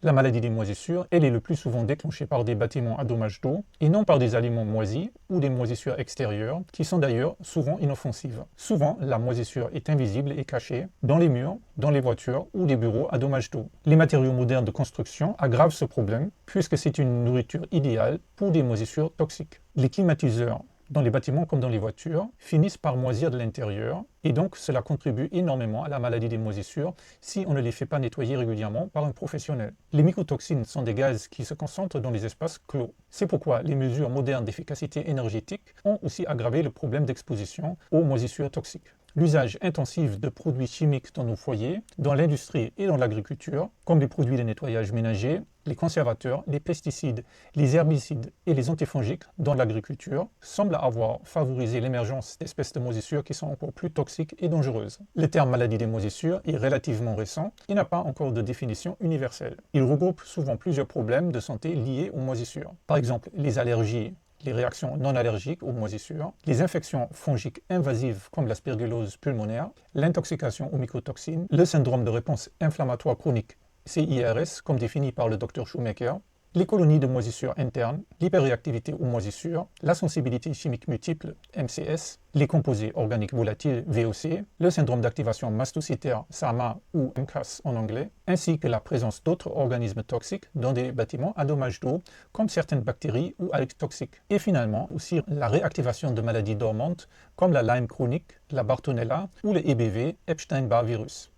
La maladie des moisissures, elle est le plus souvent déclenchée par des bâtiments à dommage d'eau et non par des aliments moisis ou des moisissures extérieures qui sont d'ailleurs souvent inoffensives. Souvent, la moisissure est invisible et cachée dans les murs, dans les voitures ou des bureaux à dommage d'eau. Les matériaux modernes de construction aggravent ce problème puisque c'est une nourriture idéale pour des moisissures toxiques. Les climatiseurs dans les bâtiments comme dans les voitures, finissent par moisir de l'intérieur et donc cela contribue énormément à la maladie des moisissures si on ne les fait pas nettoyer régulièrement par un professionnel. Les mycotoxines sont des gaz qui se concentrent dans les espaces clos. C'est pourquoi les mesures modernes d'efficacité énergétique ont aussi aggravé le problème d'exposition aux moisissures toxiques. L'usage intensif de produits chimiques dans nos foyers, dans l'industrie et dans l'agriculture, comme les produits de nettoyage ménager, les conservateurs, les pesticides, les herbicides et les antifongiques dans l'agriculture, semblent avoir favorisé l'émergence d'espèces de moisissures qui sont encore plus toxiques et dangereuses. Le terme maladie des moisissures est relativement récent et n'a pas encore de définition universelle. Il regroupe souvent plusieurs problèmes de santé liés aux moisissures. Par exemple, les allergies, les réactions non allergiques aux moisissures, les infections fongiques invasives comme l'aspergillose pulmonaire, l'intoxication aux mycotoxines, le syndrome de réponse inflammatoire chronique CIRS comme défini par le Dr Shoemaker, les colonies de moisissures internes, l'hyperréactivité aux moisissures, la sensibilité chimique multiple MCS, les composés organiques volatiles VOC, le syndrome d'activation mastocytaire SAMA ou MCAS en anglais, ainsi que la présence d'autres organismes toxiques dans des bâtiments à dommage d'eau, comme certaines bactéries ou algues toxiques. Et finalement, aussi la réactivation de maladies dormantes comme la Lyme chronique, la Bartonella ou le EBV, Epstein-Barr virus.